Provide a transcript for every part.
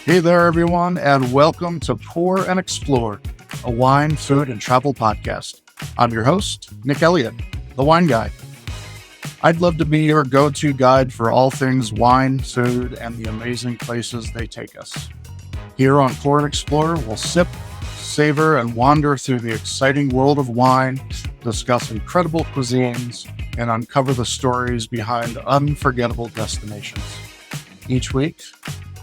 Hey there, everyone, and welcome to Pour and Explore, a wine, food, and travel podcast. I'm your host, Nick Elliott, the wine guy. I'd love to be your go-to guide for all things wine, food, and the amazing places they take us. Here on Pour and Explore, we'll sip, savor, and wander through the exciting world of wine, discuss incredible cuisines, and uncover the stories behind unforgettable destinations. Each week,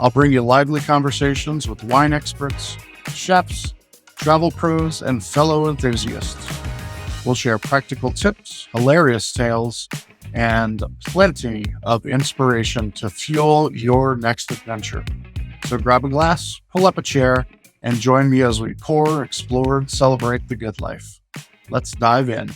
I'll bring you lively conversations with wine experts, chefs, travel pros, and fellow enthusiasts. We'll share practical tips, hilarious tales, and plenty of inspiration to fuel your next adventure. So grab a glass, pull up a chair, and join me as we pour, explore, and celebrate the good life. Let's dive in.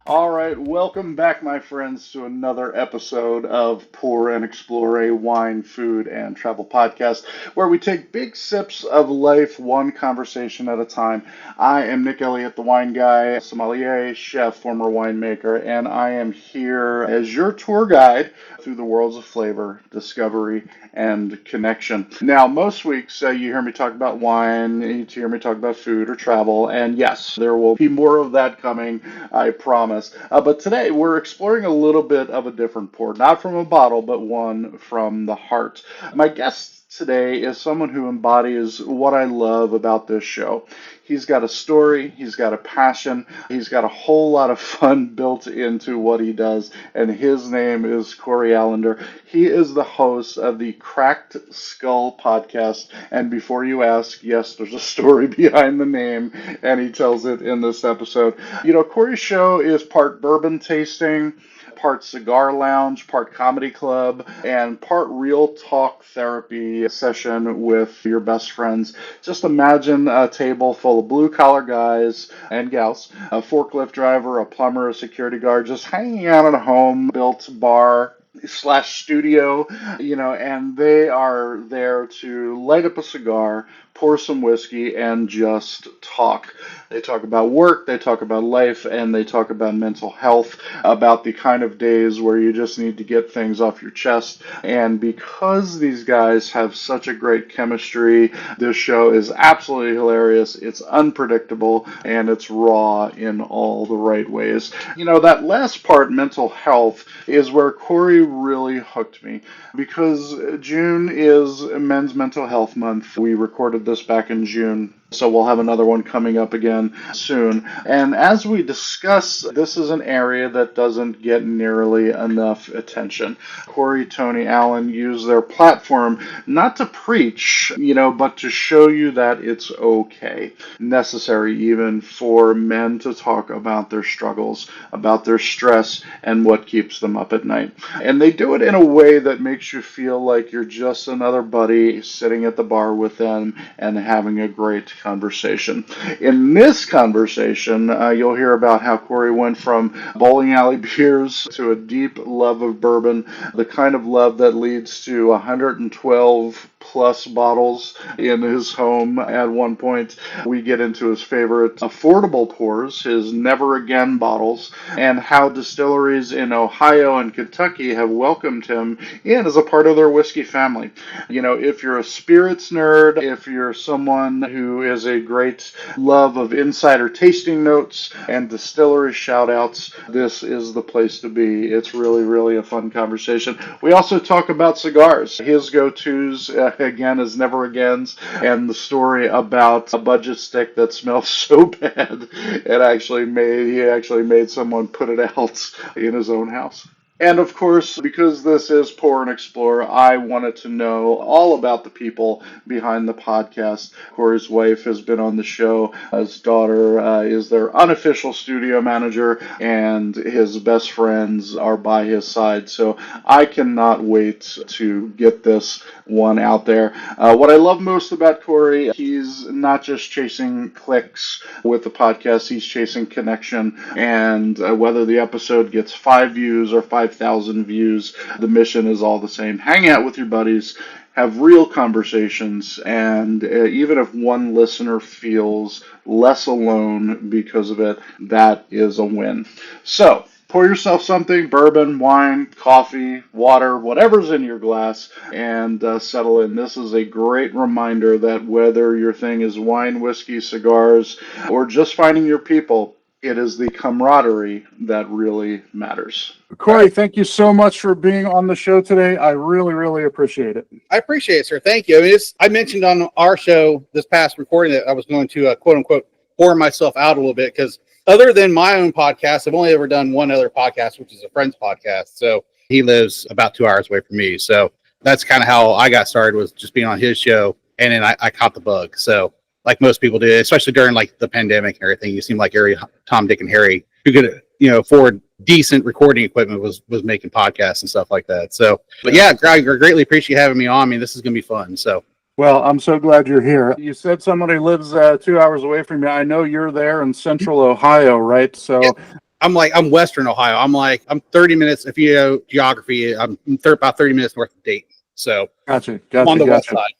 All right, welcome back, my friends, to another episode of Pour and Explore, a wine, food, and travel podcast, where we take big sips of life, one conversation at a time. I am Nick Elliott, the wine guy, sommelier, chef, former winemaker, and I am here as your tour guide through the worlds of flavor, discovery, and connection. Now, most weeks you hear me talk about wine, you hear me talk about food or travel, and yes, there will be more of that coming, I promise. But today we're exploring a little bit of a different pour, not from a bottle, but one from the heart. My guest today is someone who embodies what I love about this show. He's got a story, he's got a passion, he's got a whole lot of fun built into what he does, and his name is Corey Allinder. He is the host of the Cracked Skull podcast, and before you ask, yes, there's a story behind the name, and he tells it in this episode. You know, Corey's show is part bourbon tasting, part cigar lounge, part comedy club, and part real talk therapy session with your best friends. Just imagine a table full of blue-collar guys and gals, a forklift driver, a plumber, a security guard, just hanging out at a home-built bar / studio, and they are there to light up a cigar, pour some whiskey, and just talk. They talk about work, they talk about life, and they talk about mental health, about the kind of days where you just need to get things off your chest. And because these guys have such a great chemistry, this show is absolutely hilarious. It's unpredictable, and it's raw in all the right ways. That last part, mental health, is where Corey really hooked me, because June is Men's Mental Health Month. We recorded this back in June, so we'll have another one coming up again soon. And as we discuss, this is an area that doesn't get nearly enough attention. Corey, Tony, Allen use their platform not to preach, but to show you that it's okay, necessary even, for men to talk about their struggles, about their stress, and what keeps them up at night. And they do it in a way that makes you feel like you're just another buddy sitting at the bar with them and having a great conversation. In this conversation, you'll hear about how Corey went from bowling alley beers to a deep love of bourbon, the kind of love that leads to 112 plus bottles in his home at one point. We get into his favorite affordable pours, his Never Again bottles, and how distilleries in Ohio and Kentucky have welcomed him in as a part of their whiskey family. If you're a spirits nerd, if you're someone who is a great love of insider tasting notes and distillery shoutouts, this is the place to be. It's really, really a fun conversation. We also talk about cigars. His go-tos, again, is Never Again's, and the story about a budget stick that smells so bad he actually made someone put it out in his own house. And of course, because this is Pour and Explore, I wanted to know all about the people behind the podcast. Corey's wife has been on the show. His daughter is their unofficial studio manager, and his best friends are by his side. So I cannot wait to get this one out there. What I love most about Corey, he's not just chasing clicks with the podcast, he's chasing connection. And whether the episode gets 5 views or 5,000 views, the mission is all the same. Hang out with your buddies, have real conversations, and even if one listener feels less alone because of it, that is a win. So, pour yourself something, bourbon, wine, coffee, water, whatever's in your glass, and settle in. This is a great reminder that whether your thing is wine, whiskey, cigars, or just finding your people, it is the camaraderie that really matters. Corey, thank you so much for being on the show today. I really, really appreciate it. I appreciate it, sir. Thank you. I mean, I mentioned on our show this past recording that I was going to quote unquote pour myself out a little bit, because other than my own podcast, I've only ever done one other podcast, which is a friend's podcast. So he lives about 2 hours away from me. So that's kind of how I got started, was just being on his show. And then I caught the bug. So like most people did, especially during like the pandemic and everything, you seem like every Tom, Dick, and Harry who could, afford decent recording equipment was making podcasts and stuff like that. So, but yeah, I greatly appreciate you having me on. I mean, this is going to be fun. So. Well, I'm so glad you're here. You said somebody lives 2 hours away from you. I know you're there in central Ohio, right? So yeah. I'm Western Ohio. I'm 30 minutes. If you know geography, I'm about 30 minutes north of Dayton. So gotcha. I'm on the west side.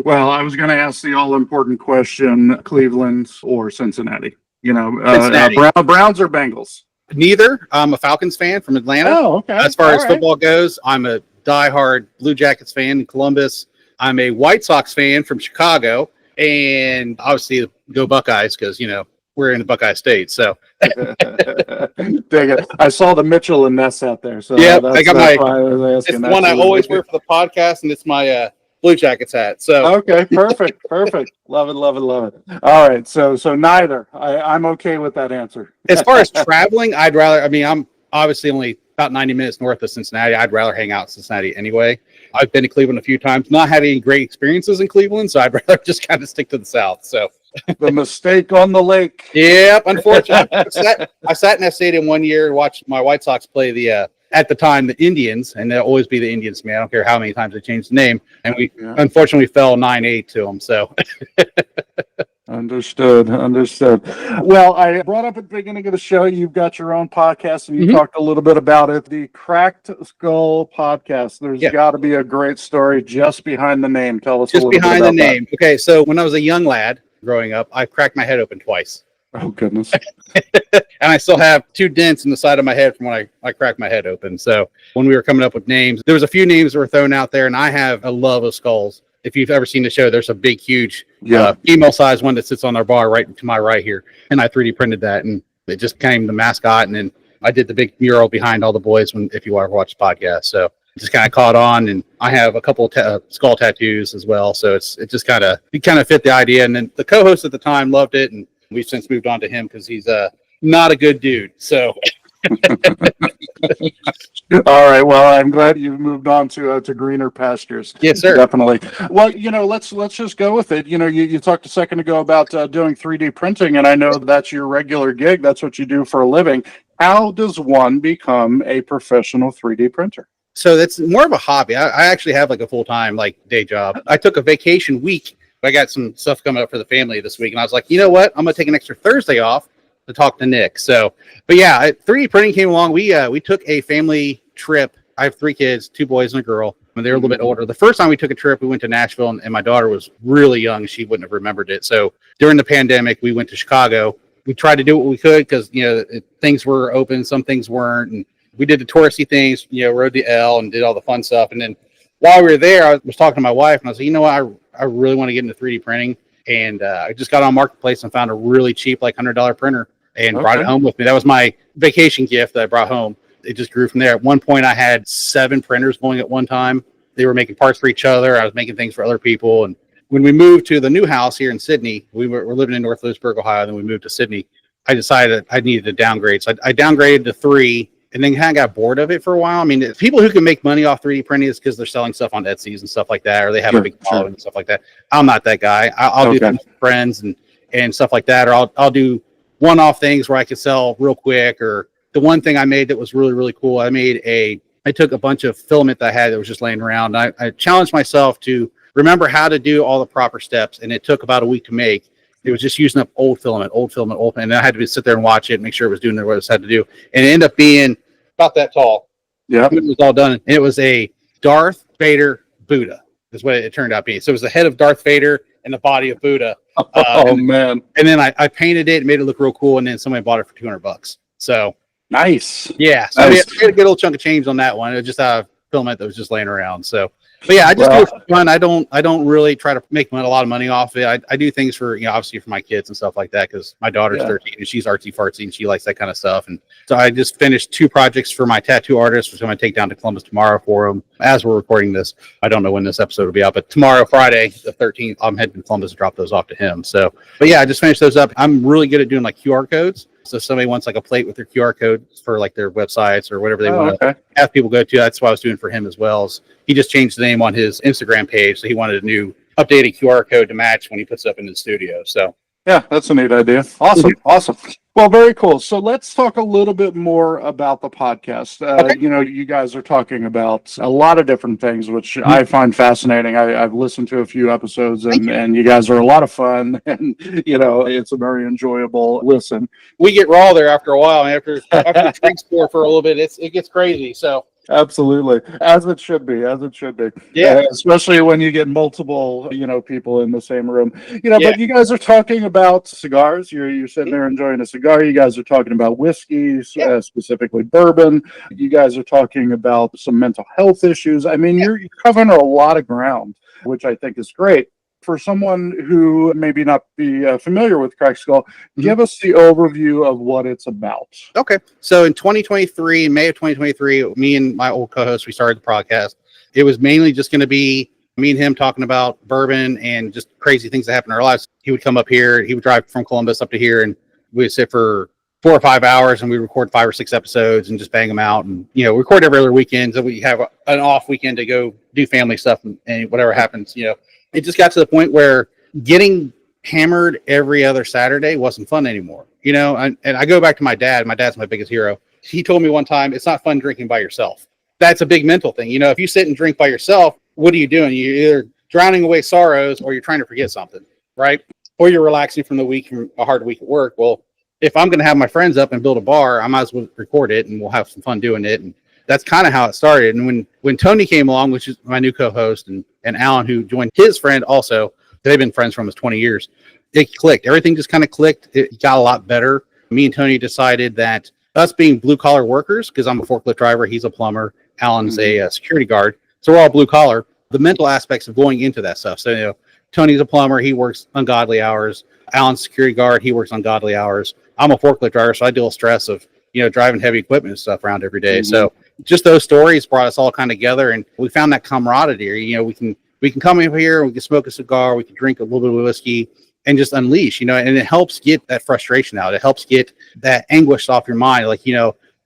Well, I was going to ask the all-important question: Cleveland or Cincinnati? Cincinnati. Browns or Bengals? Neither. I'm a Falcons fan from Atlanta. Oh, okay. As far as football goes, I'm a diehard Blue Jackets fan in Columbus. I'm a White Sox fan from Chicago, and obviously go Buckeyes, because we're in the Buckeye State. So, dang it! I saw the Mitchell and Ness out there. So yeah, I got it's the one I always wear for the podcast, and it's my Blue Jackets hat. So okay, perfect. Love it. All right, so neither. I'm okay with that answer. As far as traveling, I'm obviously only about 90 minutes north of Cincinnati. I'd rather hang out in Cincinnati anyway. I've been to Cleveland a few times, not had any great experiences in Cleveland, so I'd rather just kind of stick to the South. So the mistake on the lake. Yep, unfortunately. I sat in that stadium one year and watched my White Sox play at the time, the Indians, and they'll always be the Indians, man. I don't care how many times they changed the name. And we unfortunately fell 9-8 to them. So Understood. Well, I brought up at the beginning of the show, you've got your own podcast, and you talked a little bit about it. The Cracked Skull podcast. There's got to be a great story just behind the name. Tell us a little bit about that. Just behind the name. Okay, so when I was a young lad growing up, I cracked my head open twice. Oh, goodness. And I still have 2 dents in the side of my head from when I cracked my head open. So when we were coming up with names, there was a few names that were thrown out there, and I have a love of skulls. If you've ever seen the show, there's a big, huge female size one that sits on our bar right to my right here. And I 3D printed that, and it just became the mascot. And then I did the big mural behind all the boys if you ever watch the podcast. So it just kind of caught on, and I have a couple of skull tattoos as well. So it kind of fit the idea. And then the co-host at the time loved it, and we've since moved on to him because he's not a good dude. So all right. Well, I'm glad you've moved on to greener pastures. Yes, sir. Definitely. Well, let's just go with it. You talked a second ago about doing 3D printing, and I know that's your regular gig. That's what you do for a living. How does one become a professional 3D printer? So that's more of a hobby. I actually have like a full-time day job. I took a vacation week. I got some stuff coming up for the family this week, and I was like, you know what? I'm going to take an extra Thursday off to talk to Nick. So, but yeah, 3D printing came along. We took a family trip. I have 3 kids, 2 boys and a girl. When they were a little bit older, the first time we took a trip, we went to Nashville, and my daughter was really young. She wouldn't have remembered it. So during the pandemic, we went to Chicago. We tried to do what we could because, things were open, some things weren't. And we did the touristy things, rode the L and did all the fun stuff. And then while we were there, I was talking to my wife, and I was like, you know what? I really want to get into 3D printing. And I just got on Marketplace and found a really cheap, $100 printer and brought it home with me. That was my vacation gift that I brought home. It just grew from there. At one point, I had 7 printers going at one time. They were making parts for each other. I was making things for other people. And when we moved to the new house here in Sydney, we're living in North Lewisburg, Ohio. Then we moved to Sydney. I decided I needed to downgrade. So I downgraded to 3. And then kind of got bored of it for a while. I mean, people who can make money off 3D printing is because they're selling stuff on Etsy's and stuff like that, or they have a big following and stuff like that. I'm not that guy. I'll do things with friends and stuff like that, or I'll do one-off things where I can sell real quick. Or the one thing I made that was really, really cool, I took a bunch of filament that I had that was just laying around. I challenged myself to remember how to do all the proper steps, and it took about a week to make. It was just using up old filament, and I had to sit there and watch it and make sure it was doing what it was had to do. And it ended up being about that tall. Yeah, it was all done, and it was a Darth Vader Buddha. Is what it turned out being. So it was the head of Darth Vader and the body of Buddha. Man! And then I painted it and made it look real cool, and then somebody bought it for $200. So Nice. Yeah. So Nice. I had a good little chunk of change on that one. It was just a filament that was just laying around. So, but yeah, I just do it for fun. I don't really try to make a lot of money off it. I do things for, obviously for my kids and stuff like that, because my daughter's 13 and she's artsy fartsy and she likes that kind of stuff. And so I just finished 2 projects for my tattoo artist, which I'm going to take down to Columbus tomorrow for them. As we're recording this, I don't know when this episode will be out, but tomorrow, Friday, the 13th, I'm heading to Columbus to drop those off to him. So, but yeah, I just finished those up. I'm really good at doing like QR codes. So if somebody wants like a plate with their QR code for like their websites or whatever they want to have people go to, that's what I was doing for him as well. He just changed the name on his Instagram page, so he wanted a new updated QR code to match when he puts it up in the studio. So yeah, that's a neat idea. Awesome. Awesome. Well, very cool. So let's talk a little bit more about the podcast. You guys are talking about a lot of different things, which I find fascinating. I've listened to a few episodes, and you guys are a lot of fun, and it's a very enjoyable listen. We get raw there after a while. After the drinks pour for a little bit, it gets crazy. So. Absolutely, as it should be. Yeah, especially when you get multiple people in the same room. But you guys are talking about cigars. You're sitting there enjoying a cigar. You guys are talking about whiskey, specifically bourbon. You guys are talking about some mental health issues. I mean, you're covering a lot of ground, which I think is great. For someone who maybe not be familiar with Cracked Skull, give us the overview of what it's about. Okay. So in 2023, in May of 2023, me and my old co-host, we started the podcast. It was mainly just going to be me and him talking about bourbon and just crazy things that happen in our lives. He would come up here, he would drive from Columbus up to here, and we would sit for 4 or 5 hours and we record 5 or 6 episodes and just bang them out. And, record every other weekend. So we have an off weekend to go do family stuff and whatever happens, It just got to the point where getting hammered every other Saturday wasn't fun anymore, and I go back to my dad. My dad's my biggest hero. He told me one time, it's not fun drinking by yourself. That's a big mental thing. If you sit and drink by yourself, what are you doing? You're either drowning away sorrows or you're trying to forget something, right? Or you're relaxing from a hard week at work. Well, if I'm going to have my friends up and build a bar, I might as well record it and we'll have some fun doing it. And that's kind of how it started. And when Tony came along, which is my new co-host, and Alan, who joined his friend also, they've been friends for almost 20 years. It clicked. Everything just kind of clicked. It got a lot better. Me and Tony decided that us being blue collar workers, because I'm a forklift driver, he's a plumber, Alan's a security guard. So we're all blue collar. The mental aspects of going into that stuff. So, Tony's a plumber. He works ungodly hours. Alan's a security guard. He works ungodly hours. I'm a forklift driver, so I deal with stress of, driving heavy equipment and stuff around every day. So just those stories brought us all kind of together, and we found that camaraderie. We can come in here, we can smoke a cigar, we can drink a little bit of whiskey and just unleash, and it helps get that frustration out. It helps get that anguish off your mind. Like,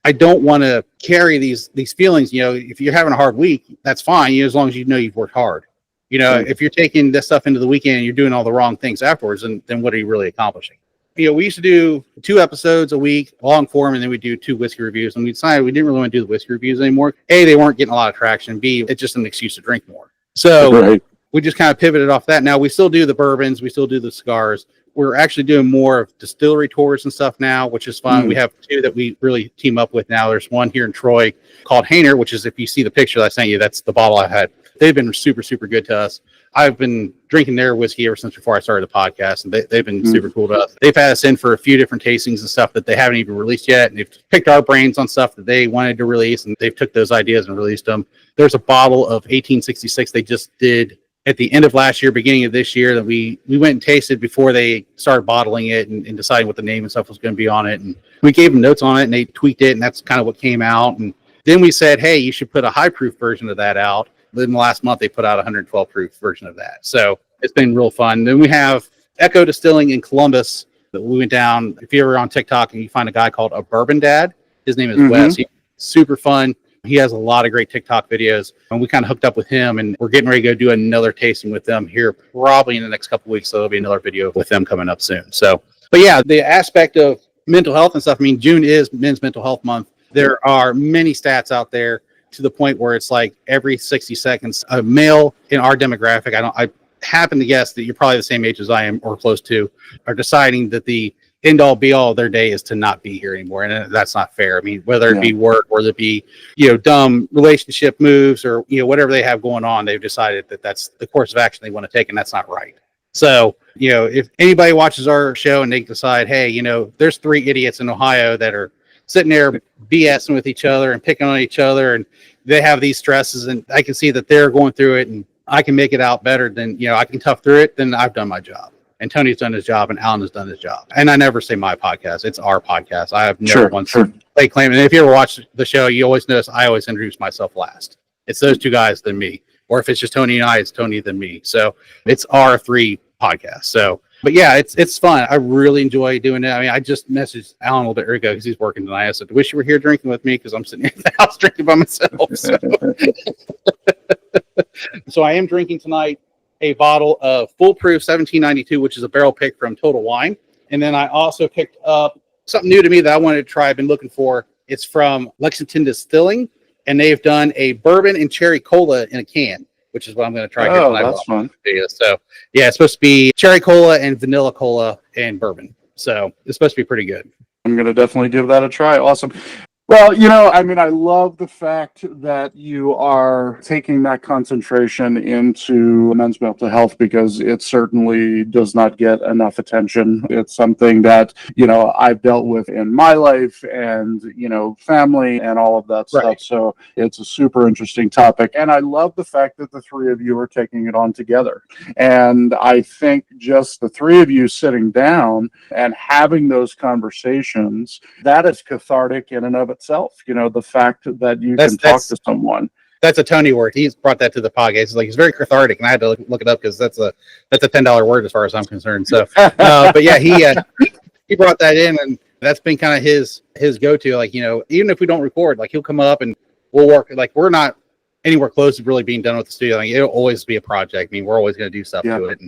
I don't want to carry these feelings. If you're having a hard week, that's fine. As long as you've worked hard. If you're taking this stuff into the weekend and you're doing all the wrong things afterwards, then what are you really accomplishing? We used to do 2 episodes a week, long form, and then we do 2 whiskey reviews. And we decided we didn't really want to do the whiskey reviews anymore. A, they weren't getting a lot of traction. B, it's just an excuse to drink more. So we just kind of pivoted off that. Now we still do the bourbons, we still do the cigars. We're actually doing more of distillery tours and stuff now, which is fun. We have 2 that we really team up with now. There's one here in Troy called Hainer, which is, if you see the picture that I sent you, that's the bottle I had. They've been super, super good to us. I've been drinking their whiskey ever since before I started the podcast, and they've been super cool to us. They've had us in for a few different tastings and stuff that they haven't even released yet, and they've picked our brains on stuff that they wanted to release, and they've took those ideas and released them. There's a bottle of 1866 they just did at the end of last year, beginning of this year, that we went and tasted before they started bottling it and deciding what the name and stuff was going to be on it. And we gave them notes on it, and they tweaked it, and that's kind of what came out. And then we said, hey, you should put a high proof version of that out. In the last month, they put out a 112 proof version of that. So it's been real fun. Then we have Echo Distilling in Columbus that we went down. If you're ever on TikTok and you find a guy called a Bourbon Dad, his name is Wes. He's super fun. He has a lot of great TikTok videos, and we kind of hooked up with him, and we're getting ready to go do another tasting with them here probably in the next couple of weeks. So there'll be another video with them coming up soon. So, but yeah, the aspect of mental health and stuff. I mean, June is Men's Mental Health Month. There are many stats out there, to the point where it's like every 60 seconds, a male in our demographic, I happen to guess that you're probably the same age as I am or close to, are deciding that the end all be all of their day is to not be here anymore. And that's not fair. I mean, whether it be work, whether it be, dumb relationship moves or, whatever they have going on, they've decided that that's the course of action they want to take. And that's not right. So, if anybody watches our show and they decide, hey, there's 3 idiots in Ohio that are sitting there BSing with each other and picking on each other, and they have these stresses, and I can see that they're going through it, and I can make it out better than, I can tough through it, then I've done my job. And Tony's done his job, and Alan has done his job. And I never say my podcast. It's our podcast. I have never once play claim. And if you ever watch the show, you always notice I always introduce myself last. It's those two guys, then me. Or if it's just Tony and I, it's Tony, then me. So it's our three podcasts. So, but yeah, it's fun. I really enjoy doing it. I mean, I just messaged Alan a little bit ago because he's working tonight. I said, wish you were here drinking with me because I'm sitting here at the house drinking by myself. So. So I am drinking tonight a bottle of Foolproof 1792, which is a barrel pick from Total Wine. And then I also picked up something new to me that I wanted to try. I've been looking for. It's from Lexington Distilling, and they've done a bourbon and cherry cola in a can, which is what I'm going to try here tonight. That's fun. So yeah, it's supposed to be cherry cola and vanilla cola and bourbon. So it's supposed to be pretty good. I'm going to definitely give that a try. Awesome. Well, I love the fact that you are taking that concentration into men's mental health because it certainly does not get enough attention. It's something that, I've dealt with in my life and, family and all of that stuff. So it's a super interesting topic. And I love the fact that the three of you are taking it on together. And I think just the three of you sitting down and having those conversations, that is cathartic in and of itself. The fact that you can talk to someone. That's a Tony word. He's brought that to the podcast. It's very cathartic, and I had to look it up because that's a $10 word as far as I'm concerned. So, but yeah, he brought that in, and that's been kind of his go-to. Like, even if we don't record, like he'll come up and we'll work. Like we're not anywhere close to really being done with the studio. Like it'll always be a project. I mean, we're always going to do stuff to it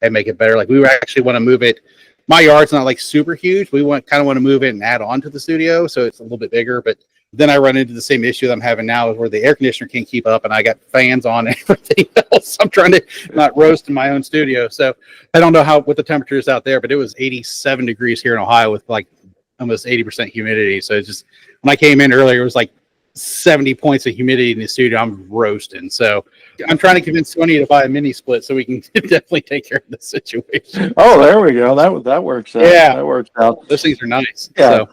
and make it better. Like we actually want to move it. My yard's not like super huge. We want to move it and add on to the studio, so it's a little bit bigger. But then I run into the same issue that I'm having now, is where the air conditioner can't keep up, and I got fans on and everything else. I'm trying to not roast in my own studio. So I don't know what the temperature is out there, but it was 87 degrees here in Ohio with like almost 80% humidity. So it's just, when I came in earlier, it was like 70 points of humidity in the studio. I'm roasting. So I'm trying to convince Tony to buy a mini split so we can definitely take care of the situation. Oh, there we go. That works out. Yeah, that works out. Those things are nice. Yeah. So.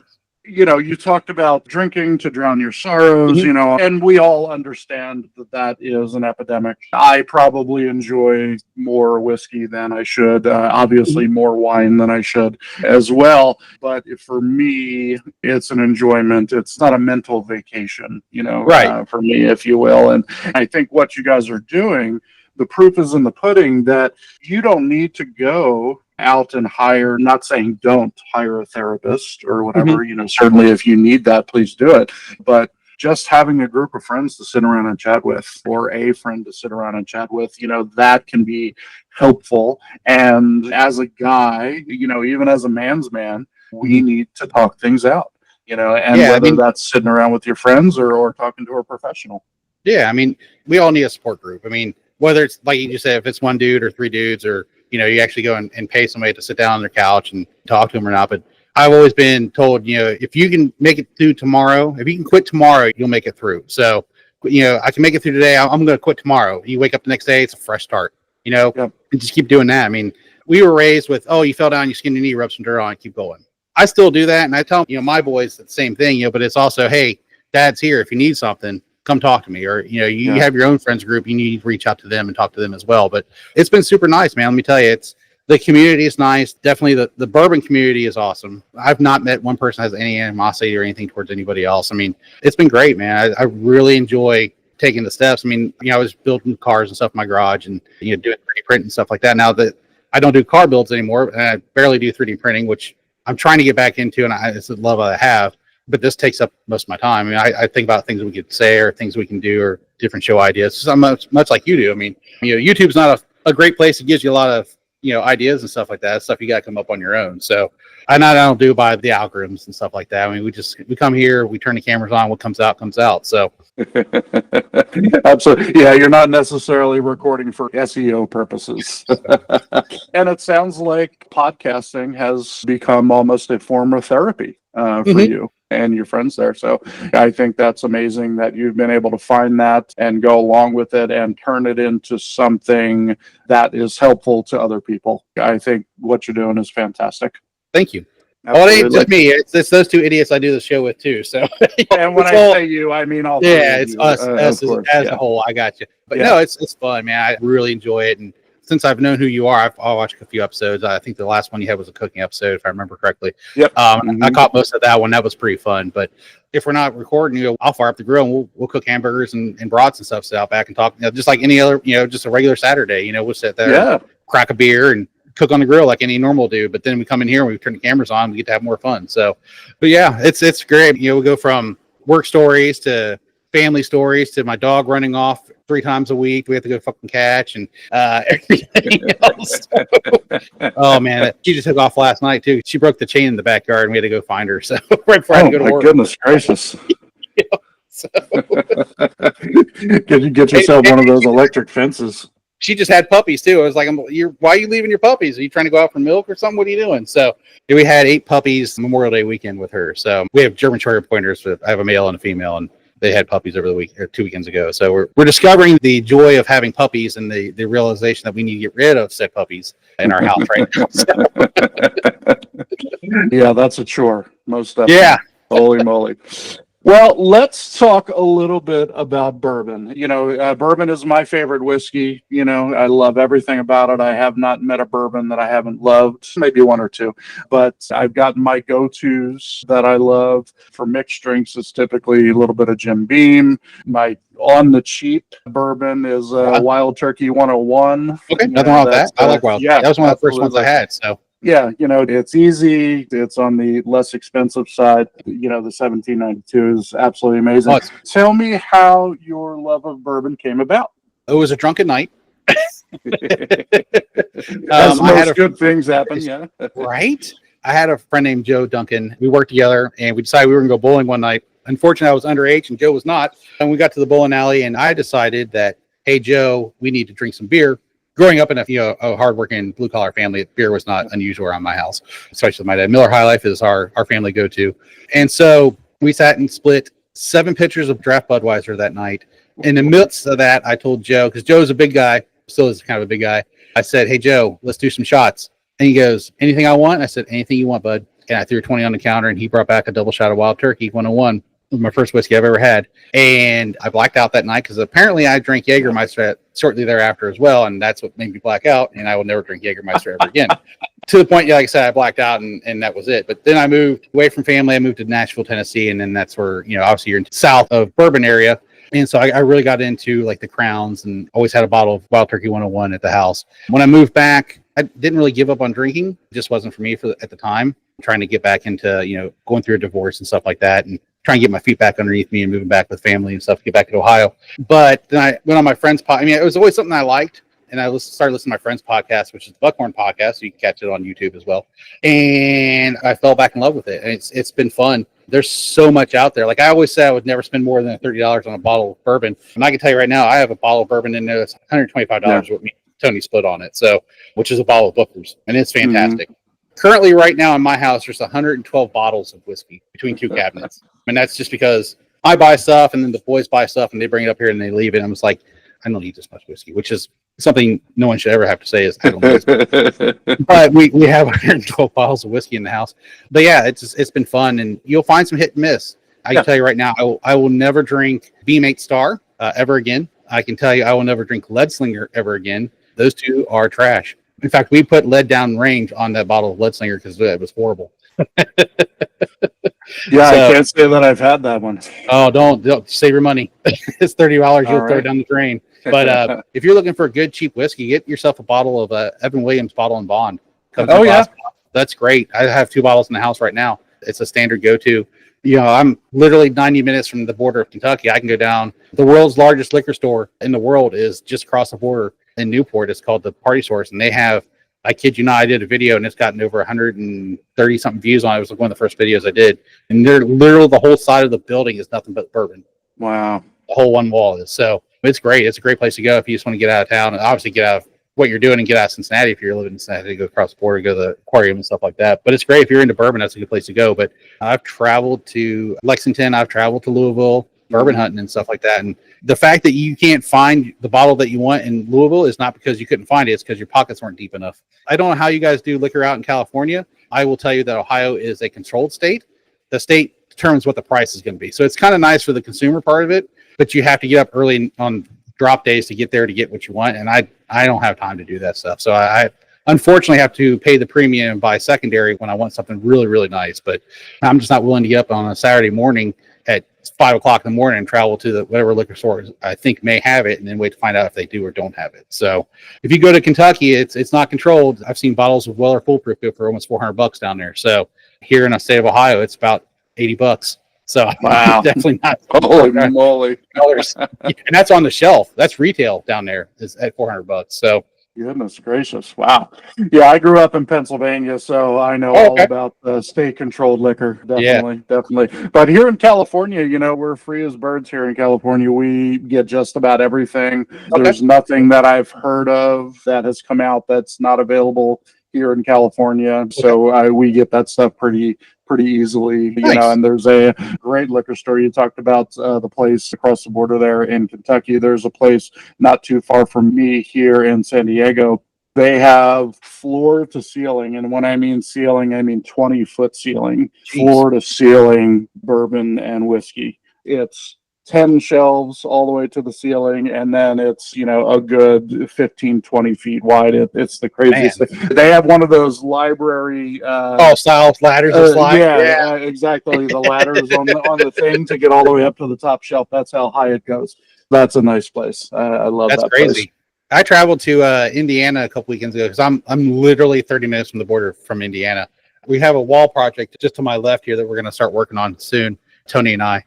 You talked about drinking to drown your sorrows, and we all understand that is an epidemic. I probably enjoy more whiskey than I should, obviously more wine than I should as well. But for me, it's an enjoyment. It's not a mental vacation, for me, if you will. And I think what you guys are doing, the proof is in the pudding that you don't need to go out and hire, not saying don't hire a therapist or whatever, certainly if you need that, please do it. But just having a group of friends to sit around and chat with, or a friend to sit around and chat with, that can be helpful. And as a guy, even as a man's man, we need to talk things out, and that's sitting around with your friends or talking to a professional. Yeah. I mean, we all need a support group. I mean, whether it's like you just said, if it's one dude or three dudes, or you actually go and pay somebody to sit down on their couch and talk to them or not. But I've always been told, if you can make it through tomorrow, if you can quit tomorrow, you'll make it through. So, I can make it through today. I'm going to quit tomorrow. You wake up the next day, it's a fresh start, and just keep doing that. I mean, we were raised with, you fell down, you skinned your knee, rub some dirt on, keep going. I still do that. And I tell my boys the same thing, but it's also, hey, dad's here. If you need something, come talk to me. Or, you have your own friends group, you need to reach out to them and talk to them as well. But it's been super nice, man. Let me tell you, the community is nice. Definitely the bourbon community is awesome. I've not met one person that has any animosity or anything towards anybody else. I mean, it's been great, man. I really enjoy taking the steps. I mean, I was building cars and stuff in my garage and, doing 3D print and stuff like that. Now that I don't do car builds anymore, and I barely do 3D printing, which I'm trying to get back into, and it's a love I have. But this takes up most of my time. I mean, I think about things we could say or things we can do or different show ideas. So much like you do. I mean, YouTube's not a great place. It gives you a lot of, ideas and stuff like that. Stuff you got to come up on your own. So I don't do by the algorithms and stuff like that. I mean, we come here, we turn the cameras on, what comes out, comes out. So absolutely. Yeah. You're not necessarily recording for SEO purposes. And it sounds like podcasting has become almost a form of therapy for you and your friends there. So I think that's amazing that you've been able to find that and go along with it and turn it into something that is helpful to other people. I think what you're doing is fantastic. Thank you. Oh, it ain't just me. It's those two idiots I do the show with too. So, And when I say you, I mean all. Yeah, it's us as yeah. a whole. I got you. But no, it's fun, man. I really enjoy it. And since I've known who you are, I'll watch a few episodes. I think the last one you had was a cooking episode, if I remember correctly. Yep. I caught most of that one. That was pretty fun. But if we're not recording, I'll fire up the grill and we'll cook hamburgers and brats and stuff. Sit out back and talk, just like any other, just a regular Saturday. We'll sit there, crack a beer, and cook on the grill like any normal do. But then we come in here and we turn the cameras on. We get to have more fun. So, but yeah, it's great. We go from work stories to family stories to my dog running off 3 times a week. We have to go fucking catch and everything else. Oh man, she just took off last night too. She broke the chain in the backyard and we had to go find her. So right before I had to go to work. Goodness gracious. So. Get yourself one of those electric fences. She just had puppies too. I was like, why are you leaving your puppies? Are you trying to go out for milk or something? What are you doing? So we had 8 puppies Memorial Day weekend with her. So we have German Terrier pointers. I have a male and a female, and they had puppies over the week or 2 weekends ago. So we're discovering the joy of having puppies and the realization that we need to get rid of said puppies in our house right now. Yeah, that's a chore. Most definitely. Yeah. Holy moly. Well, let's talk a little bit about bourbon. Bourbon is my favorite whiskey. I love everything about it. I have not met a bourbon that I haven't loved, maybe 1 or 2, but I've got my go-tos that I love. For mixed drinks, it's typically a little bit of Jim Beam. My on the cheap bourbon is Wild Turkey 101. Okay, nothing wrong with that. I like Wild Turkey. That was one of the first ones I had, so. Yeah, it's easy. It's on the less expensive side. The 1792 is absolutely amazing. Tell me how your love of bourbon came about. It was a drunken night. As most good things happen, yeah. Right? I had a friend named Joe Duncan. We worked together, and we decided we were going to go bowling one night. Unfortunately, I was underage, and Joe was not. And we got to the bowling alley, and I decided that, hey, Joe, we need to drink some beer. Growing up in a hardworking blue collar family, beer was not unusual around my house, especially my dad. Miller High Life is our family go to. And so we sat and split 7 pitchers of draft Budweiser that night. In the midst of that, I told Joe, because Joe's a big guy, still is kind of a big guy. I said, hey, Joe, let's do some shots. And he goes, anything I want? I said, anything you want, bud. And I threw 20 on the counter, and he brought back a double shot of Wild Turkey 101. It was my first whiskey I've ever had. And I blacked out that night because apparently I drank Jägermeister shortly thereafter as well. And that's what made me black out. And I will never drink Jägermeister ever again. To the point, like I said, I blacked out and that was it. But then I moved away from family. I moved to Nashville, Tennessee. And then that's where, obviously you're in south of Bourbon area. And so I really got into like the Crowns and always had a bottle of Wild Turkey 101 at the house. When I moved back, I didn't really give up on drinking. It just wasn't for me at the time. Trying to get back into, going through a divorce and stuff like that. And trying to get my feet back underneath me and moving back with family and stuff, get back to Ohio. But then I went on my friend's podcast. It was always something I liked. And I started listening to my friend's podcast, which is the Buckhorn podcast. So you can catch it on YouTube as well. And I fell back in love with it. And it's been fun. There's so much out there. Like I always said, I would never spend more than $30 on a bottle of bourbon. And I can tell you right now, I have a bottle of bourbon in there that's $125 with me. Tony split on it. So, which is a bottle of Booker's. And it's fantastic. Mm-hmm. Currently, right now in my house, there's 112 bottles of whiskey between 2 cabinets. And that's just because I buy stuff and then the boys buy stuff and they bring it up here and they leave it. And I'm just like, I don't need this much whiskey, which is something no one should ever have to say is I don't need this. But we have 112 bottles of whiskey in the house. But yeah, it's been fun and you'll find some hit and miss. I can tell you right now, I will never drink Beam 8 Star ever again. I can tell you I will never drink Lead Slinger ever again. Those 2 are trash. In fact, we put lead down range on that bottle of Lead Slinger because it was horrible. Yeah, so, I can't say that I've had that one. Oh, don't save your money. It's $30. You'll throw it down the drain. But if you're looking for a good, cheap whiskey, get yourself a bottle of Evan Williams Bottle and Bond. Yeah. That's great. I have 2 bottles in the house right now. It's a standard go-to. I'm literally 90 minutes from the border of Kentucky. I can go down. The world's largest liquor store in the world is just across the border in Newport. It's called the Party Source, and they have, I kid you not, I did a video and it's gotten over 130 something views on it. It was like one of the first videos I did, and they're literally the whole side of the building is nothing but bourbon. Wow. The whole one wall is. So it's great. It's a great place to go if you just want to get out of town and obviously get out of what you're doing and get out of Cincinnati. If you're living in Cincinnati, go across the border, go to the aquarium and stuff like that. But it's great if you're into bourbon. That's a good place to go. But I've traveled to Lexington. I've traveled to Louisville, bourbon hunting and stuff like that. And the fact that you can't find the bottle that you want in Louisville is not because you couldn't find it. It's because your pockets weren't deep enough. I don't know how you guys do liquor out in California. I will tell you that Ohio is a controlled state. The state determines what the price is going to be. So it's kind of nice for the consumer part of it, but you have to get up early on drop days to get there to get what you want. And I don't have time to do that stuff. So I unfortunately have to pay the premium and buy secondary when I want something really, really nice. But I'm just not willing to get up on a Saturday morning at 5 o'clock in the morning and travel to the whatever liquor store I think may have it and then wait to find out if they do or don't have it. So if you go to Kentucky, it's not controlled. I've seen bottles of Weller Foolproof go for almost $400 down there. So here in the state of Ohio, it's about $80. So Wow. definitely not. Holy moly. And that's on the shelf. That's retail down there is at $400. So Goodness gracious. Wow. Yeah, I grew up in Pennsylvania, so I know all about the state controlled liquor. Definitely. But here in California, you know, we're free as birds here in California. We get just about everything. There's nothing that I've heard of that has come out that's not available here in California. So we get that stuff pretty easily, you know, and there's a great liquor store. You talked about the place across the border there in Kentucky. There's a place not too far from me here in San Diego. They have floor to ceiling. And when I mean ceiling, I mean 20-foot ceiling, floor to ceiling bourbon and whiskey. It's 10 shelves all the way to the ceiling, and then it's, you know, a good 15, 20 feet wide. It's the craziest thing. They have one of those library style ladders and slides. Exactly. The ladders on the thing to get all the way up to the top shelf. That's how high it goes. That's a nice place. I love that. That's crazy. Place. I traveled to Indiana a couple weekends ago because I'm literally 30 minutes from the border from Indiana. We have a wall project just to my left here that we're going to start working on soon, Tony and I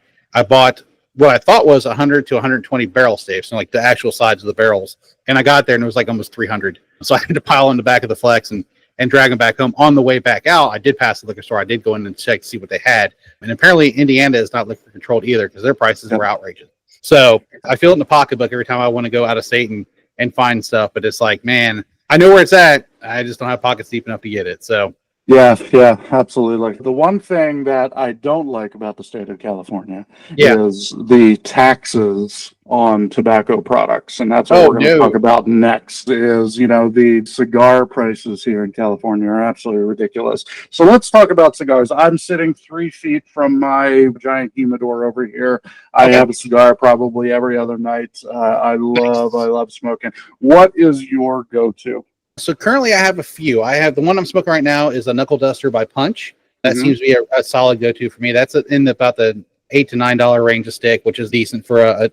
bought what I thought was 100 to 120 barrel safes, and like the actual sides of the barrels. And I got there and it was like almost 300. So I had to pile in the back of the Flex and drag them back home. On the way back out, I did pass the liquor store. I did go in and check to see what they had. And apparently Indiana is not liquor controlled either because their prices were outrageous. So I feel it in the pocketbook every time I want to go out of state and find stuff. But it's like, man, I know where it's at. I just don't have pockets deep enough to get it. So yeah, absolutely. The one thing that I don't like about the state of California is the taxes on tobacco products. And that's what we're going to talk about next is, you know, the cigar prices here in California are absolutely ridiculous. So let's talk about cigars. I'm sitting 3 feet from my giant humidor over here. I have a cigar probably every other night. I love smoking. What is your go-to? So currently I have a few. I have the one I'm smoking right now is a Knuckle Duster by Punch. That seems to be a solid go-to for me. That's in about the $8 to $9 range a stick, which is decent for a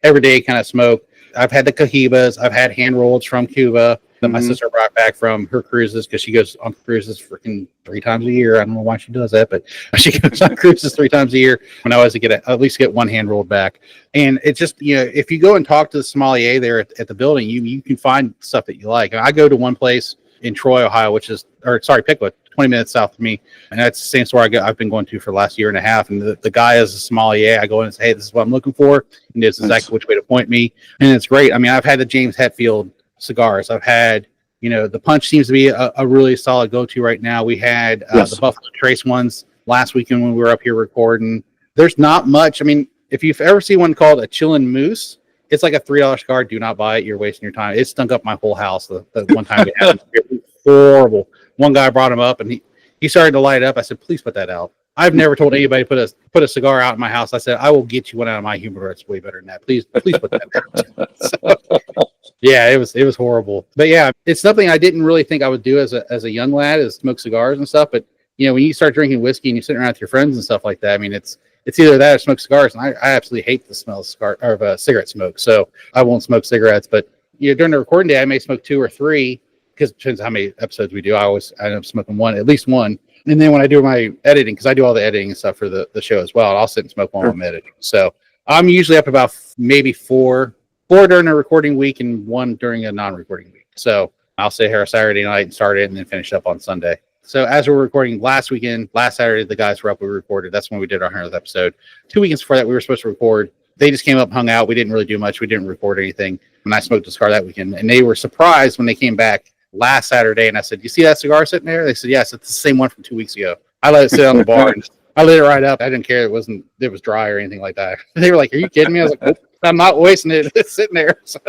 everyday kind of smoke. I've had the Cohibas. I've had hand rolleds from Cuba that my sister brought back from her cruises because she goes on cruises freaking 3 times a year. I don't know why she does that, but she goes on cruises 3 times a year. When I always at least get one hand rolled back. And it's just, you know, if you go and talk to the sommelier there at the building, you can find stuff that you like. And I go to one place in Troy, Ohio, Pickwood, 20 minutes south of me. And that's the same store I've been going to for the last year and a half. And the guy is a sommelier. I go in and say, hey, this is what I'm looking for. And this is exactly which way to point me. And it's great. I mean, I've had the James Hetfield cigars. I've had, you know, the Punch seems to be a really solid go-to right now. We had the Buffalo Trace ones last weekend when we were up here recording. There's not much. I mean, if you've ever seen one called a Chillin' Moose, it's like a $3 cigar. Do not buy it. You're wasting your time. It stunk up my whole house the one time we had it. It was horrible. One guy brought him up and he started to light up. I said, please put that out. I've never told anybody to put a cigar out in my house. I said, I will get you one out of my humidor. It's way better than that. Please put that out. Yeah, it was horrible. But yeah, it's something I didn't really think I would do as a young lad, is smoke cigars and stuff. But you know, when you start drinking whiskey and you're sitting around with your friends and stuff like that, I mean, it's either that or smoke cigars. And I absolutely hate the smell of cigarette smoke. So I won't smoke cigarettes. But you know, during the recording day, I may smoke 2 or 3 because it depends how many episodes we do. I always end up smoking at least one. And then when I do my editing, because I do all the editing and stuff for the show as well, I'll sit and smoke while I'm editing. So I'm usually up about maybe 4 during a recording week and 1 during a non-recording week. So I'll sit here Saturday night and start it and then finish up on Sunday. So as we're recording last Saturday, the guys were up, we recorded. That's when we did our 100th episode. 2 weekends before that, we were supposed to record. They just came up, hung out. We didn't really do much. We didn't record anything. And I smoked a cigar that weekend. And they were surprised when they came back last Saturday. And I said, you see that cigar sitting there? They said, yes, it's the same one from 2 weeks ago. I let it sit on the bar and I lit it right up. I didn't care. It was dry or anything like that. They were like, are you kidding me? I was like, I'm not wasting it. It's sitting there. So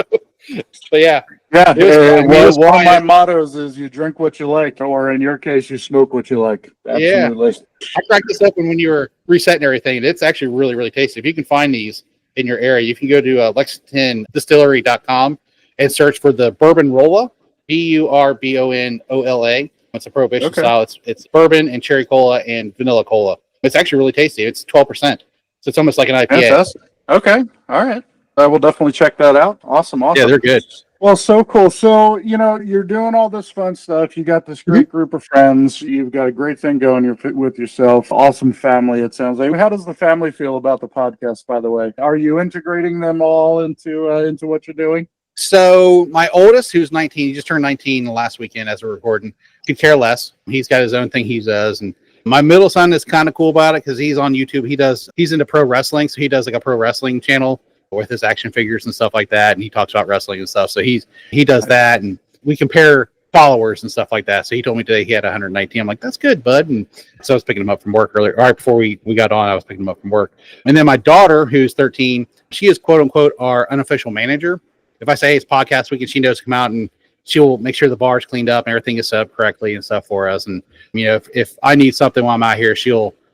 But yeah, Yeah, it was fun. I mean, it was one of my quiet. mottos is you drink what you like, or in your case, you smoke what you like. Yeah. Absolutely. I cracked this up when you were resetting everything. And it's actually really, really tasty. If you can find these in your area, you can go to LexingtonDistillery.com and search for the Bourbon Rolla, Burbonola. It's a prohibition Okay. style. It's bourbon and cherry cola and vanilla cola. It's actually really tasty. It's 12%. So it's almost like an IPA. Fantastic. Okay. All right. I will definitely check that out. Awesome. Yeah, they're good. Well, so cool. So, you're doing all this fun stuff. You got this great group of friends. You've got a great thing going with yourself. Awesome family, it sounds like. How does the family feel about the podcast, by the way? Are you integrating them all into what you're doing? So my oldest, who's 19, he just turned 19 last weekend as we're recording, could care less. He's got his own thing he does. And my middle son is kind of cool about it because he's on YouTube. He's into pro wrestling. So he does like a pro wrestling channel with his action figures and stuff like that. And he talks about wrestling and stuff. So he does that. And we compare followers and stuff like that. So he told me today he had 119. I'm like, that's good, bud. And so I was picking him up from work earlier. Right before we got on, I was picking him up from work. And then my daughter, who's 13, she is quote unquote our unofficial manager. If I say it's podcast week and she knows to come out and she'll make sure the bar's cleaned up and everything is set up correctly and stuff for us. And, if I need something while I'm out here,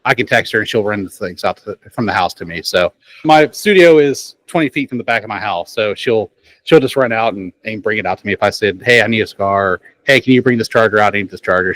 I can text her and she'll run the things out from the house to me. So my studio is 20 feet from the back of my house. So she'll just run out and bring it out to me. If I said, hey, I need a cigar, or, hey, can you bring this charger out? I need this charger.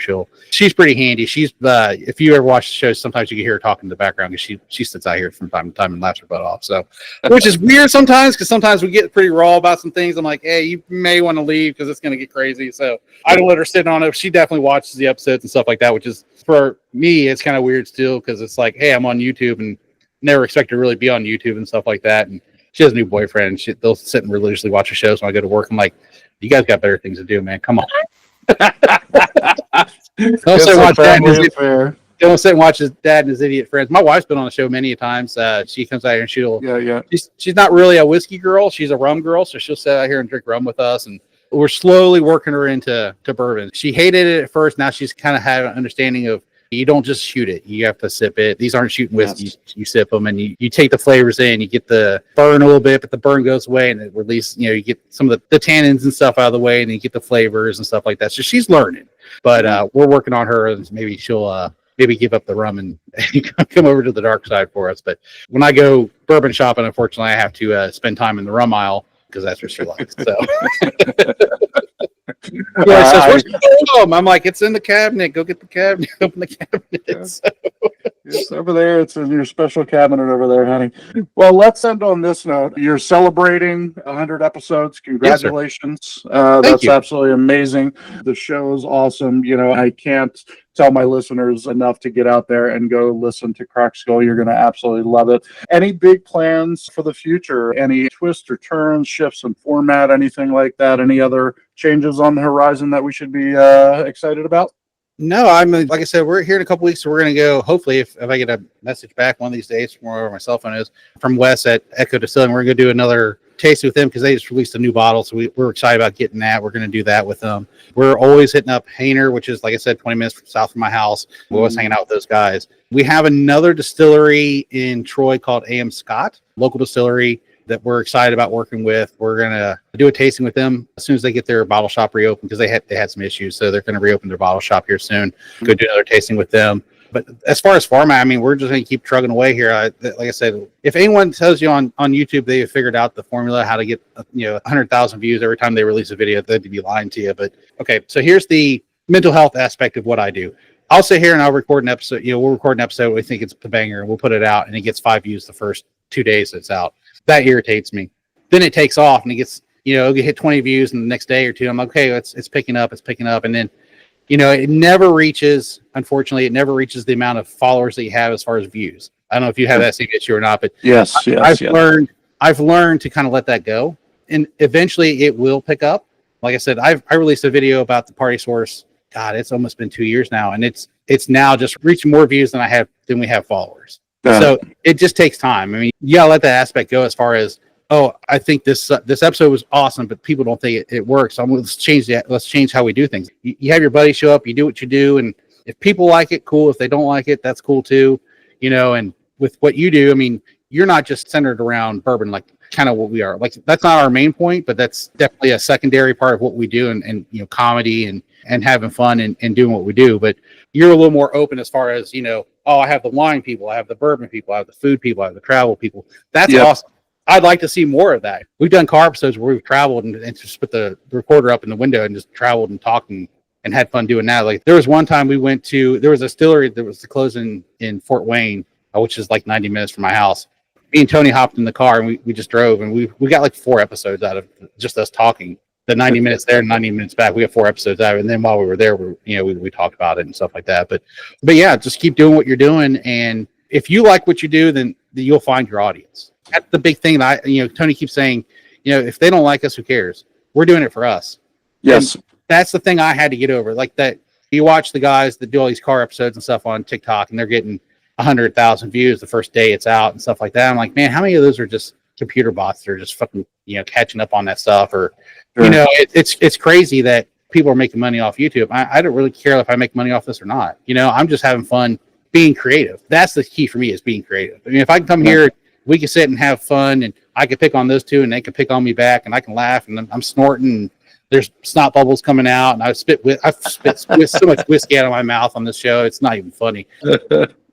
She's pretty handy. She's if you ever watch the show, sometimes you can hear her talking in the background because she sits out here from time to time and laughs her butt off. So, which is weird sometimes because sometimes we get pretty raw about some things. I'm like, hey, you may want to leave because it's going to get crazy. So I don't let her sit on it. She definitely watches the episodes and stuff like that, which is for me, it's kind of weird still because it's like, hey, I'm on YouTube and never expect to really be on YouTube and stuff like that. And she has a new boyfriend. They'll sit and religiously watch the shows when I go to work. I'm like, you guys got better things to do, man. Come on. Don't sit and watch his dad and his idiot friends. My wife's been on the show many times. She comes out here and she's not really a whiskey girl. She's a rum girl. So she'll sit out here and drink rum with us. And we're slowly working her into bourbon. She hated it at first. Now she's kind of had an understanding of you don't just shoot it. You have to sip it. These aren't shooting whiskey. Yes. You sip them and you take the flavors in. You get the burn a little bit, but the burn goes away and it releases, you get some of the tannins and stuff out of the way and you get the flavors and stuff like that. So she's learning, but we're working on her and maybe she'll maybe give up the rum and come over to the dark side for us. But when I go bourbon shopping, unfortunately, I have to spend time in the rum aisle because that's what she likes. So. Where's I'm like, it's in the cabinet. Go get the cabinet. Open the cabinet. Yeah. So. It's over there. It's in your special cabinet over there, honey. Well, let's end on this note. You're celebrating 100 episodes. Congratulations. Yes, that's absolutely amazing. The show is awesome. I can't tell my listeners enough to get out there and go listen to Crack Skull. You're going to absolutely love it. Any big plans for the future? Any twists or turns, shifts in format, anything like that? Any other changes on the horizon that we should be excited about? No, like I said, we're here in a couple weeks. So we're going to go, hopefully, if I get a message back one of these days from wherever my cell phone is, from Wes at Echo Distilling, we're going to do another taste with them because they just released a new bottle. So we're excited about getting that. We're going to do that with them. We're always hitting up Hainer, which is, like I said, 20 minutes south from my house. We're always hanging out with those guys. We have another distillery in Troy called A.M. Scott, local distillery that we're excited about working with. We're going to do a tasting with them as soon as they get their bottle shop reopened because they had some issues. So they're going to reopen their bottle shop here soon. Go do another tasting with them. But as far as format, we're just going to keep trugging away here. Like I said, if anyone tells you on YouTube they have figured out the formula how to get 100,000 views every time they release a video, they'd be lying to you. But okay, so here's the mental health aspect of what I do. I'll sit here and I'll record an episode. We'll record an episode. We think it's a banger, and we'll put it out, and it gets 5 views the first 2 days it's out. That irritates me. Then it takes off, and it gets it'll hit 20 views in the next day or two. I'm like, okay, it's picking up, and then it never reaches. Unfortunately, it never reaches the amount of followers that you have as far as views. I don't know if you have that same issue or not, but I've learned to kind of let that go, and eventually it will pick up. Like I said, I released a video about the Party Source. God, it's almost been 2 years now, and it's now just reaching more views than we have followers. So it just takes time. You gotta let that aspect go as far as, oh, I think this episode was awesome, but people don't think it works. So let's change that. Let's change how we do things. You have your buddy show up, you do what you do, and if people like it, cool. If they don't like it, that's cool too. And with what you do, you're not just centered around bourbon. Like kind of what we are. Like, that's not our main point, but that's definitely a secondary part of what we do, and you know, comedy and having fun and doing what we do. But you're a little more open as far as, you know, oh, I have the wine people, I have the bourbon people, I have the food people, I have the travel people. That's awesome. I'd like to see more of that. We've done car episodes where we've traveled and just put the recorder up in the window and just traveled and talked and had fun doing that. Like, there was one time we went to, there was a distillery that was closing in Fort Wayne, which is like 90 minutes from my house. Me and Tony hopped in the car and we just drove, and we got like 4 episodes out of just us talking. The 90 minutes there and 90 minutes back, we got 4 episodes out of it. And then while we were there, we talked about it and stuff like that. But yeah, just keep doing what you're doing. And if you like what you do, then you'll find your audience. That's the big thing that Tony keeps saying, you know, if they don't like us, who cares? We're doing it for us. Yes. And that's the thing I had to get over. Like, that you watch the guys that do all these car episodes and stuff on TikTok, and they're getting 100,000 views the first day it's out and stuff like that. I'm like, man, how many of those are just computer bots that are just fucking, you know, catching up on that stuff? Or, you know, it's crazy that people are making money off YouTube. I don't really care if I make money off this or not. You know, I'm just having fun being creative. That's the key for me, is being creative. I mean, if I can come here, we can sit and have fun, and I can pick on those two and they can pick on me back, and I can laugh, and I'm snorting, and there's snot bubbles coming out, and I've spit so much whiskey out of my mouth on this show. It's not even funny.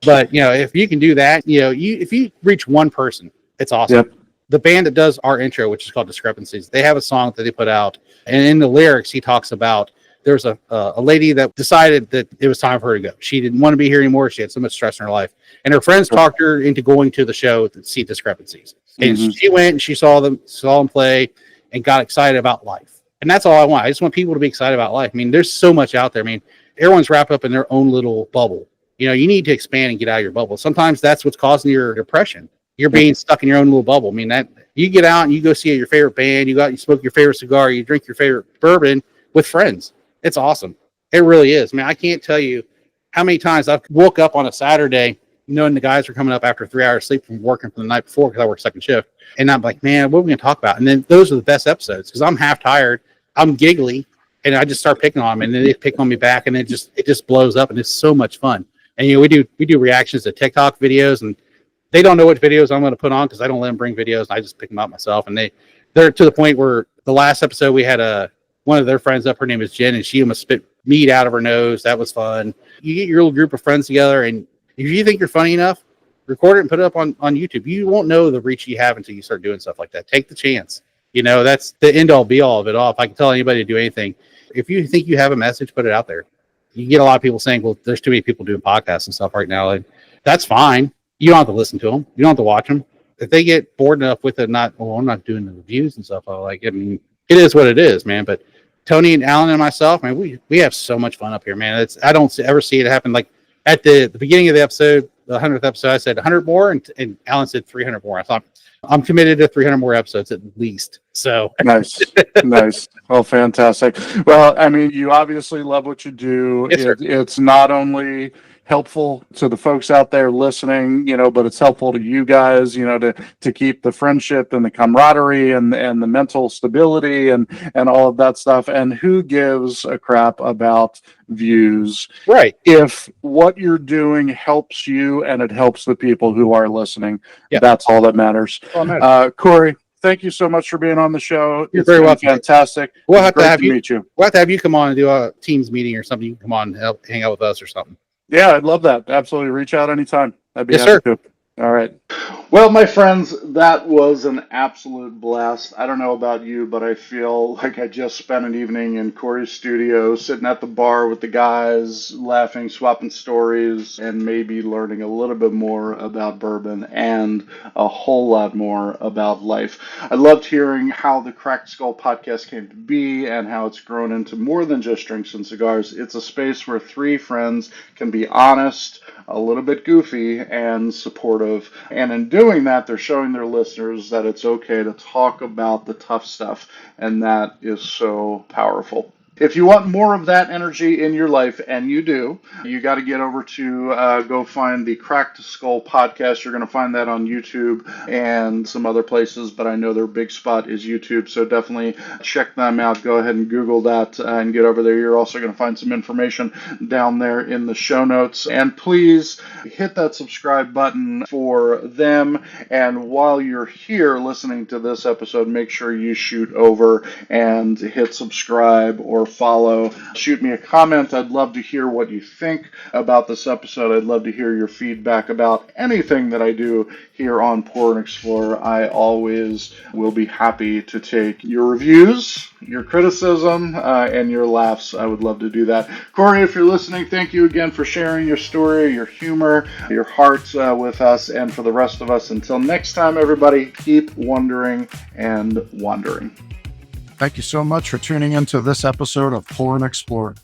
But, you know, if you can do that, you know, if you reach one person, it's awesome. Yep. The band that does our intro, which is called Discrepancies, they have a song that they put out, and in the lyrics, he talks about there's a lady that decided that it was time for her to go. She didn't want to be here anymore. She had so much stress in her life, and her friends talked her into going to the show to see Discrepancies. And she went and she saw them play and got excited about life. And that's all I want. I just want people to be excited about life. I mean, there's so much out there. I mean, everyone's wrapped up in their own little bubble. You know, you need to expand and get out of your bubble. Sometimes that's what's causing your depression. You're being stuck in your own little bubble. I mean, that you get out and you go see your favorite band, you smoke your favorite cigar, you drink your favorite bourbon with friends. It's awesome. It really is. I mean, I can't tell you how many times I've woke up on a Saturday knowing the guys were coming up after 3 hours sleep from working from the night before, because I work second shift. And I'm like, man, what are we going to talk about? And then those are the best episodes, because I'm half tired, I'm giggly, and I just start picking on them, and then they pick on me back, and it just blows up, and it's so much fun. And, you know, we do reactions to TikTok videos, and they don't know what videos I'm going to put on, because I don't let them bring videos, and I just pick them out myself. And they're to the point where the last episode we had one of their friends up. Her name is Jen, and she almost spit meat out of her nose. That was fun. You get your little group of friends together, and if you think you're funny enough, record it and put it up on YouTube. You won't know the reach you have until you start doing stuff like that. Take the chance. You know, that's the end all be all of it all. If I can tell anybody to do anything, if you think you have a message, put it out there. You get a lot of people saying, well, there's too many people doing podcasts and stuff right now. Like, that's fine. You don't have to listen to them. You don't have to watch them. If they get bored enough with it, I'm not doing the reviews and stuff. I mean, it is what it is, man. But Tony and Alan and myself, man, we have so much fun up here, man. I don't ever see it happen. Like, at the beginning of the episode, the 100th episode, I said 100 more, and Alan said 300 more. I thought, I'm committed to 300 more episodes at least. So nice. Well, fantastic. Well, I mean, you obviously love what you do. Yes, It's not only helpful to the folks out there listening, you know, but it's helpful to you guys, you know, to keep the friendship and the camaraderie and the mental stability and all of that stuff. And who gives a crap about views? Right. If what you're doing helps you and it helps the people who are listening, Yep. That's all that matters. Corey, thank you so much for being on the show. You're It's very been welcome. fantastic. We'll have to have you meet you. We'll have to have you come on and do a Teams meeting or something. You can come on and help hang out with us or something. Yeah, I'd love that. Absolutely. Reach out anytime. I'd be Yes, happy sir. to. All right. Well, my friends, that was an absolute blast. I don't know about you, but I feel like I just spent an evening in Corey's studio, sitting at the bar with the guys, laughing, swapping stories, and maybe learning a little bit more about bourbon and a whole lot more about life. I loved hearing how the Cracked Skull podcast came to be and how it's grown into more than just drinks and cigars. It's a space where 3 friends can be honest, a little bit goofy, and supportive. And in doing that, they're showing their listeners that it's okay to talk about the tough stuff, and that is so powerful. If you want more of that energy in your life, and you do, you got to get over to go find the Cracked Skull podcast. You're going to find that on YouTube and some other places, but I know their big spot is YouTube, so definitely check them out. Go ahead and Google that and get over there. You're also going to find some information down there in the show notes. And please hit that subscribe button for them. And while you're here listening to this episode, make sure you shoot over and hit subscribe or follow. Shoot me a comment. I'd love to hear what you think about this episode. I'd love to hear your feedback about anything that I do here on Pour and Explore. I always will be happy to take your reviews, your criticism, and your laughs. I would love to do that. Corey, if you're listening, thank you again for sharing your story, your humor, your heart with us, and for the rest of us. Until next time, everybody, keep wondering and wandering. Thank you so much for tuning into this episode of Pour and Explore.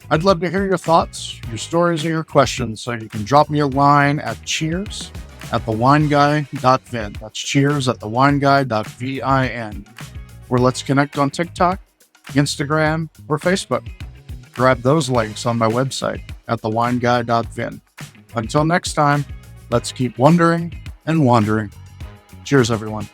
I'd love to hear your thoughts, your stories, and your questions, so you can drop me a line at cheers@thewineguy.vin. That's cheers@thewineguy.vin. Or let's connect on TikTok, Instagram, or Facebook. Grab those links on my website at thewineguy.vin. Until next time, let's keep wondering and wandering. Cheers, everyone.